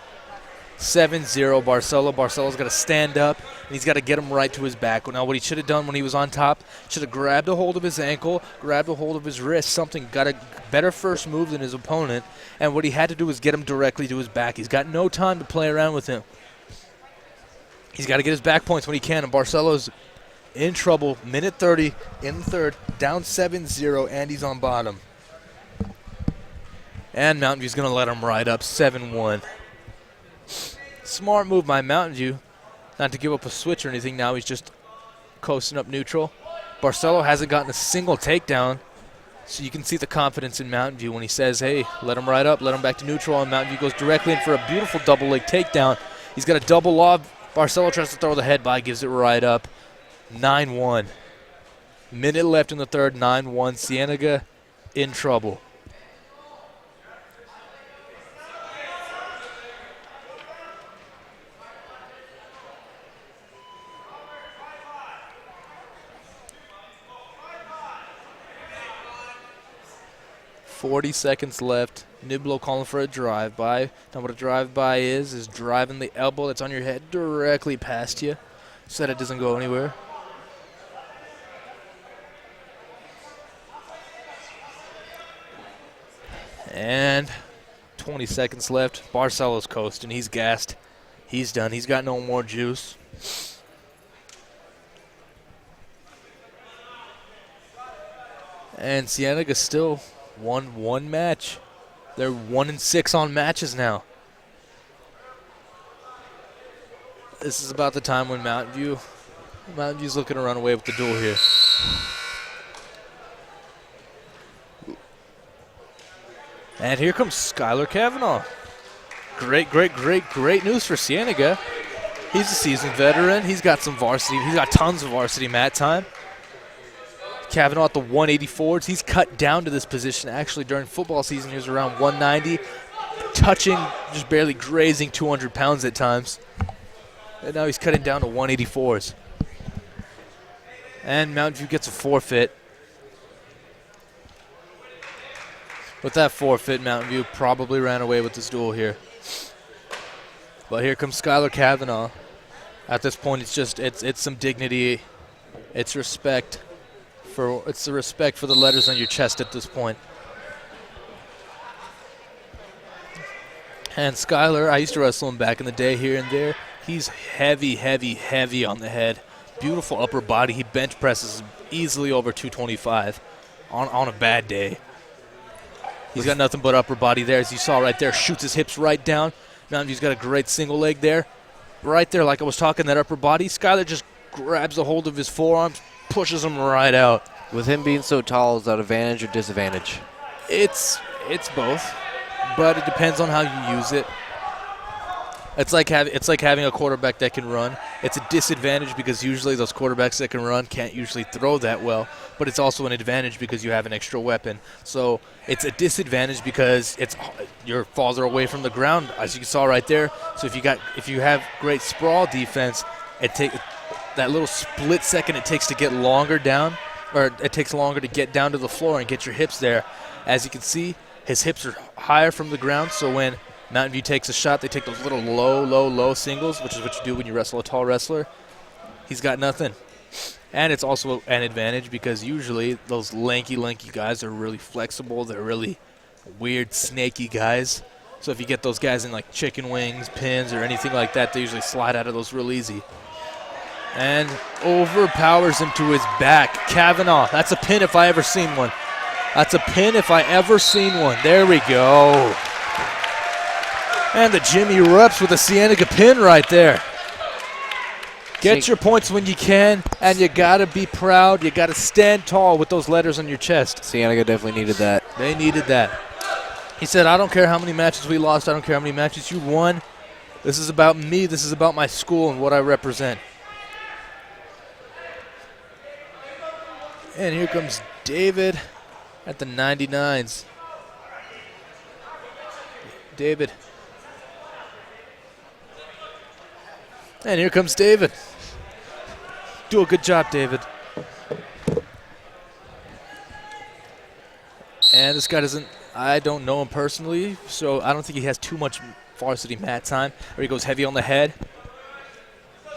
7-0 Barcelo. Barcelo's got to stand up, and he's got to get him right to his back. Now, what he should have done when he was on top, should have grabbed a hold of his ankle, grabbed a hold of his wrist, something, got a better first move than his opponent. And what he had to do was get him directly to his back. He's got no time to play around with him. He's got to get his back points when he can, and Barcelo's in trouble. Minute 30 in the third, down 7-0, and he's on bottom. And Mountain View's going to let him ride up 7-1. Smart move by Mountain View. Not to give up a switch or anything. Now he's just coasting up neutral. Barcelo hasn't gotten a single takedown. So you can see the confidence in Mountain View when he says, hey, let him ride up, let him back to neutral. And Mountain View goes directly in for a beautiful double leg takedown. He's got a double lob. Barcelo tries to throw the head by, gives it right up. 9-1. Minute left in the third, 9-1. Cienega in trouble. .40 seconds left. Niblo calling for a drive-by. Now what a drive-by is driving the elbow that's on your head directly past you so that it doesn't go anywhere. And 20 seconds left. Barcelo's coasting. He's gassed. He's done. He's got no more juice. And Cienega still won one match. They're 1-6 on matches now. This is about the time when Mountain View's looking to run away with the duel here. And here comes Skylar Kavanaugh. Great news for Cienega. He's a seasoned veteran. He's got tons of varsity mat time. Kavanaugh at the 184s. He's cut down to this position. Actually, during football season, he was around 190, touching, just barely grazing 200 pounds at times. And now he's cutting down to 184s. And Mountain View gets a forfeit. With that forfeit, Mountain View probably ran away with this duel here. But here comes Skylar Kavanaugh. At this point, it's some dignity. It's respect. It's the respect for the letters on your chest at this point. And Skylar, I used to wrestle him back in the day here and there. He's heavy on the head. Beautiful upper body. He bench presses easily over 225 on a bad day. He's got nothing but upper body there, as you saw right there. Shoots his hips right down. Mountain View's got a great single leg there. Right there, like I was talking, that upper body. Skylar just grabs a hold of his forearms, pushes him right out. With him being so tall, is that advantage or disadvantage? It's both, but it depends on how you use it. It's like having a quarterback that can run. It's a disadvantage because usually those quarterbacks that can run can't usually throw that well, but it's also an advantage because you have an extra weapon. So it's a disadvantage because your falls are away from the ground, as you saw right there. So if you have great sprawl defense, that little split second it takes to get longer down, or it takes longer to get down to the floor and get your hips there. As you can see, his hips are higher from the ground, so when Mountain View takes a shot, they take those little low singles, which is what you do when you wrestle a tall wrestler. He's got nothing. And it's also an advantage because usually those lanky guys are really flexible. They're really weird, snaky guys. So if you get those guys in like chicken wings, pins, or anything like that, they usually slide out of those real easy. And overpowers him to his back. Kavanaugh, that's a pin if I ever seen one. That's a pin if I ever seen one. There we go. And the Jimmy Rups with a Cienega pin right there. Get your points when you can, and you got to be proud. You got to stand tall with those letters on your chest. Cienega definitely needed that. They needed that. He said, I don't care how many matches we lost. I don't care how many matches you won. This is about me. This is about my school and what I represent. And here comes David at the 99s. David. And here comes David. Do a good job, David. And this guy I don't know him personally, so I don't think he has too much varsity mat time. Or he goes heavy on the head.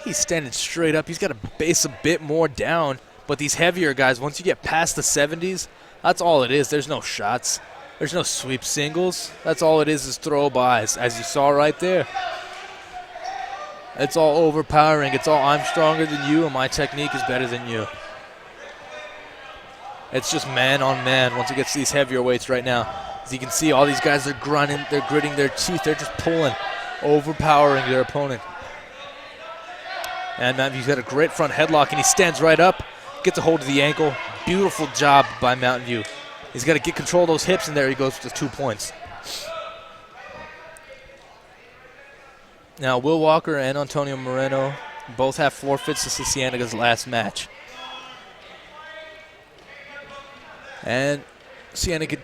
He's standing straight up. He's got to base a bit more down. But these heavier guys, once you get past the 70s, that's all it is. There's no shots. There's no sweep singles. That's all it is throw-bys, as you saw right there. It's all overpowering. It's all I'm stronger than you and my technique is better than you. It's just man on man once it gets to these heavier weights right now. As you can see, all these guys are grunting, they're gritting their teeth, they're just pulling, overpowering their opponent. And Mountain View's got a great front headlock, and he stands right up, gets a hold of the ankle. Beautiful job by Mountain View. He's got to get control of those hips, and there he goes with 2 points. Now, Will Walker and Antonio Moreno both have forfeits. This is Cienega's last match. And Cienega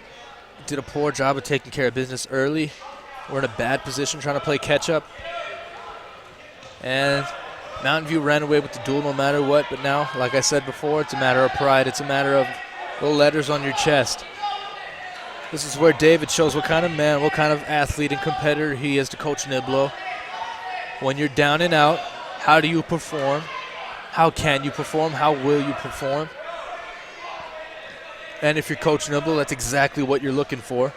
did a poor job of taking care of business early. We're in a bad position trying to play catch-up. And Mountain View ran away with the duel no matter what, but now, like I said before, it's a matter of pride. It's a matter of little letters on your chest. This is where David shows what kind of man, what kind of athlete and competitor he is to Coach Niblo. When you're down and out, how do you perform? How can you perform? How will you perform? And if you're Coach Niblo, that's exactly what you're looking for.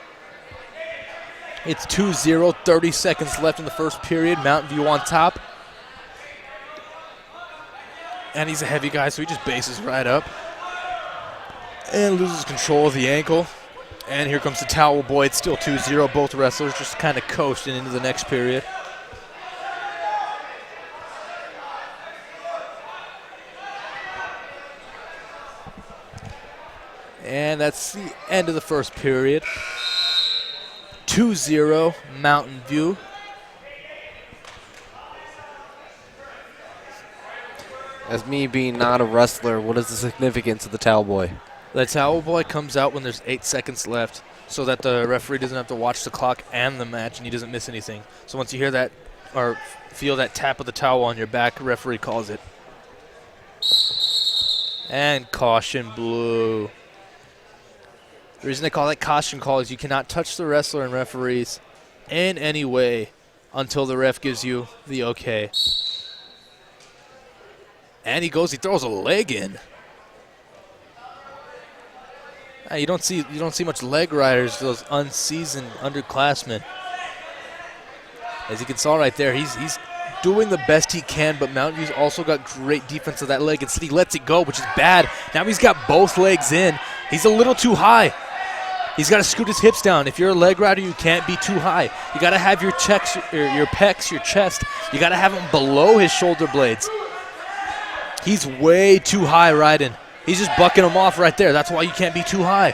It's 2-0, 30 seconds left in the first period. Mountain View on top. And he's a heavy guy, so he just bases right up. And loses control of the ankle. And here comes the towel boy. It's still 2-0. Both wrestlers just kind of coasting into the next period. And that's the end of the first period. 2-0 Mountain View. As me being not a wrestler, what is the significance of the towel boy? The towel boy comes out when there's 8 seconds left so that the referee doesn't have to watch the clock and the match and he doesn't miss anything. So once you hear that or feel that tap of the towel on your back, referee calls it. And caution blue. The reason they call that caution call is you cannot touch the wrestler and referees in any way until the ref gives you the okay. And he throws a leg in. You don't see much leg riders, those unseasoned underclassmen. As you can saw right there, he's doing the best he can, but Mountain View's also got great defense of that leg. Instead, he lets it go, which is bad. Now he's got both legs in. He's a little too high. He's got to scoot his hips down. If you're a leg rider, you can't be too high. You got to have your pecs, your chest. You got to have them below his shoulder blades. He's way too high riding. He's just bucking them off right there. That's why you can't be too high.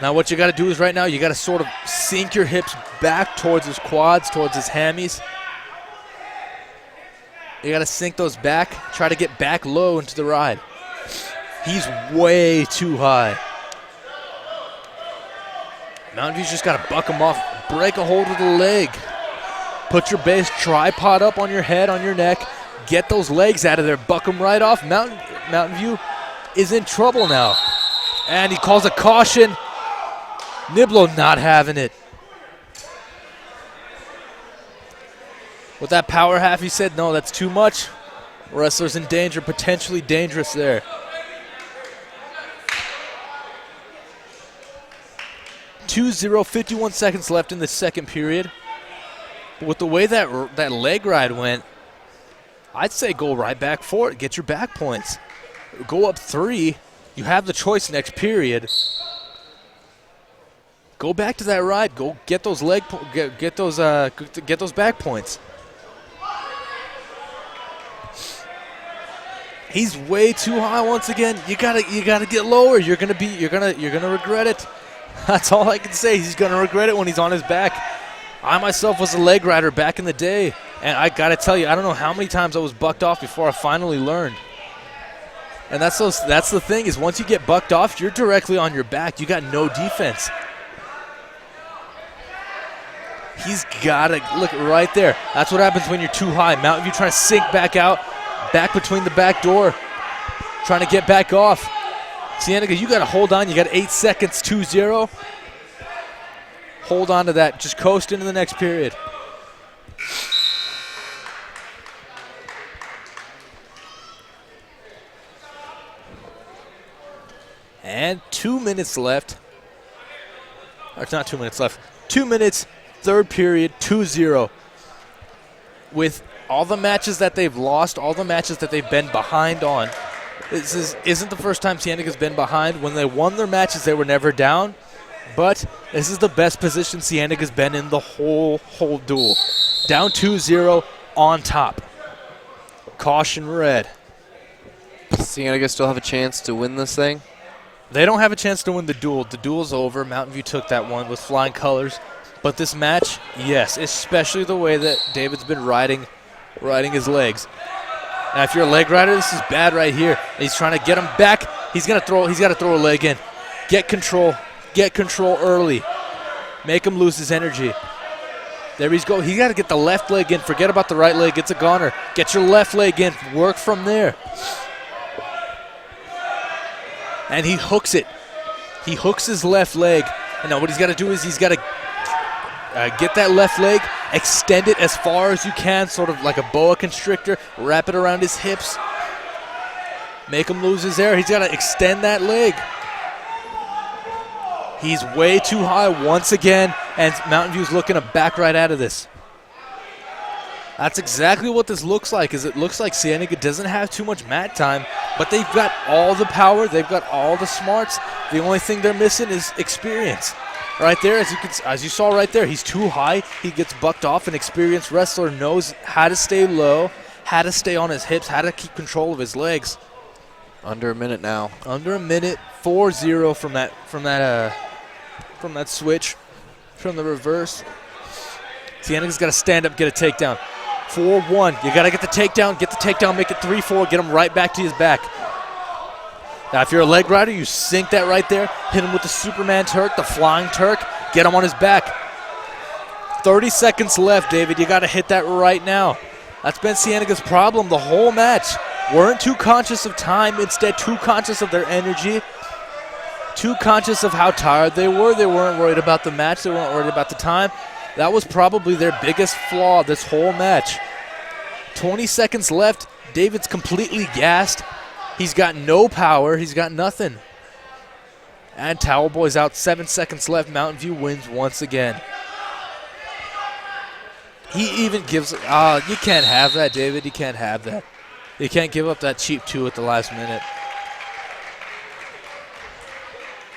Now what you got to do is right now you got to sort of sink your hips back towards his quads, towards his hammies. You got to sink those back. Try to get back low into the ride. He's way too high. Mountain View's just got to buck him off. Break a hold of the leg. Put your base tripod up on your head, on your neck. Get those legs out of there. Buck them right off. Mountain View is in trouble now. And he calls a caution. Niblo not having it. With that power half, he said, no, that's too much. Wrestler's in danger, potentially dangerous there. 2-0, 51 seconds left in the second period. But with the way that leg ride went, I'd say go right back for it. Get your back points. Go up 3. You have the choice next period. Go back to that ride. Go get those get those back points. He's way too high once again. You gotta get lower. You're gonna regret it. That's all I can say. He's gonna regret it when he's on his back. I myself was a leg rider back in the day, and I gotta tell you, I don't know how many times I was bucked off before I finally learned. And that's the thing is once you get bucked off, you're directly on your back. You got no defense. He's gotta look right there. That's what happens when you're too high. Mountain View trying to sink back out, back between the back door, trying to get back off. Cienega, you got to hold on. You got 8 seconds, 2-0. Hold on to that. Just coast into the next period. And 2 minutes left. Or it's not 2 minutes left. 2 minutes, third period, 2-0. With all the matches that they've lost, all the matches that they've been behind on, this isn't the first time Cienega's been behind. When they won their matches, they were never down. But this is the best position Cienega's been in the whole duel. Down 2-0 on top. Caution red. Cienega still have a chance to win this thing? They don't have a chance to win the duel. The duel's over. Mountain View took that one with flying colors. But this match, yes, especially the way that David's been riding his legs. Now, if you're a leg rider, this is bad right here. He's trying to get him back. He's got to throw a leg in. Get control early. Make him lose his energy. There he's go. He got to get the left leg in. Forget about the right leg. It's a goner. Get your left leg in. Work from there. And he hooks it. He hooks his left leg. And now what he's got to do is he's got to get that left leg, extend it as far as you can, sort of like a boa constrictor, wrap it around his hips. Make him lose his air. He's got to extend that leg. He's way too high once again, and Mountain View's looking to back right out of this. That's exactly what this looks like, is it looks like Cienega doesn't have too much mat time, but they've got all the power, they've got all the smarts. The only thing they're missing is experience. Right there, as you saw right there, he's too high. He gets bucked off. An experienced wrestler knows how to stay low, how to stay on his hips, how to keep control of his legs. Under a minute now. Under a minute, 4-0 from that switch, from the reverse. Cienega's got to stand up, get a takedown. 4-1. You got to get the takedown, make it 3-4, get him right back to his back. Now, if you're a leg rider, you sink that right there, hit him with the Superman Turk, the Flying Turk, get him on his back. 30 seconds left, David. You got to hit that right now. That's been Cienega's problem the whole match. Weren't too conscious of time, instead too conscious of their energy, too conscious of how tired they were. They weren't worried about the match. They weren't worried about the time. That was probably their biggest flaw this whole match. 20 seconds left. David's completely gassed. He's got no power. He's got nothing. And Towel Boy's out. 7 seconds left. Mountain View wins once again. He even gives... you can't have that, David. You can't have that. You can't give up that cheap 2 at the last minute.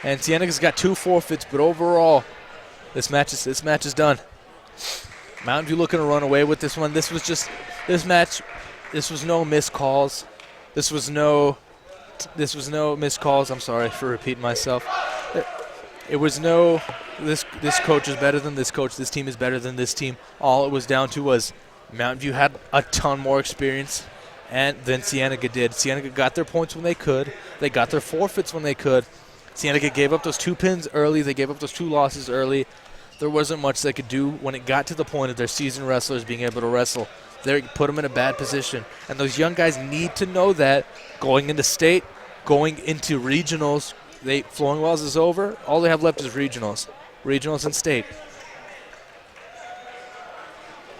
And Cienega's got 2 forfeits, but overall, this match is done. Mountain View looking to run away with this one. This was no missed calls. This was no missed calls. I'm sorry for repeating myself. It was no, this coach is better than this coach. This team is better than this team. All it was down to was Mountain View had a ton more experience than Cienega did. Cienega got their points when they could. They got their forfeits when they could. Cienega gave up those 2 pins early. They gave up those 2 losses early. There wasn't much they could do when it got to the point of their seasoned wrestlers being able to wrestle. They put them in a bad position. And those young guys need to know that going into state, going into regionals, Flowing Wells is over. All they have left is regionals. Regionals and state.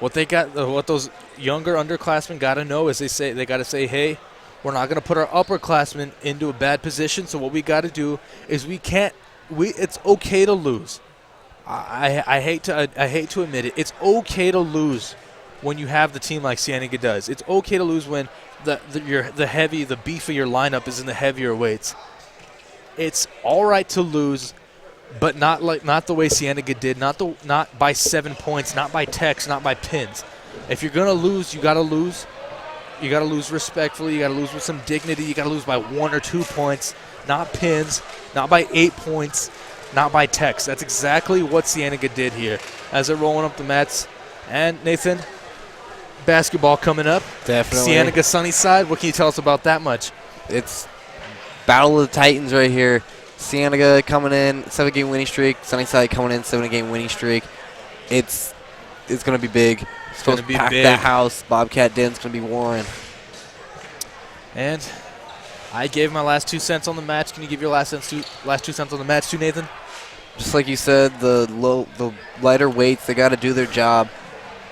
What those younger underclassmen got to know is they got to say, hey, we're not going to put our upperclassmen into a bad position. So what we got to do is it's okay to lose. I hate to admit it. It's okay to lose when you have the team like Cienega does. It's okay to lose when the beef of your lineup is in the heavier weights. It's all right to lose, but not the way Cienega did. Not by 7 points, not by techs, not by pins. If you're gonna lose, you gotta lose. You gotta lose respectfully. You gotta lose with some dignity. You gotta lose by 1 or 2 points, not pins, not by 8 points, not by techs. That's exactly what Cienega did here as they're rolling up the mats. And Nathan, basketball coming up. Definitely. Cienega Sunnyside. What can you tell us about that much? It's Battle of the Titans right here. Cienega coming in, 7-game winning streak. Sunnyside coming in, 7-game winning streak. It's going to be big. It's supposed to pack that house. Bobcat Den's going to be warring. And I gave my last 2 cents on the match. Can you give your last 2 cents on the match too, Nathan? Just like you said, the lighter weights, they got to do their job.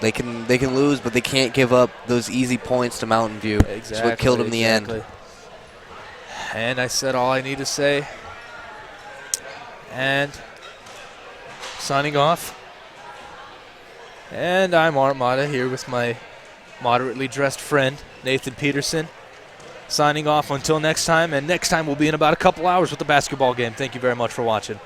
They can lose, but they can't give up those easy points to Mountain View. Exactly. That's what killed them in the end. And I said all I need to say. And signing off. And I'm Art Mata here with my moderately dressed friend, Nathan Peterson. Signing off until next time. And next time we'll be in about a couple hours with the basketball game. Thank you very much for watching.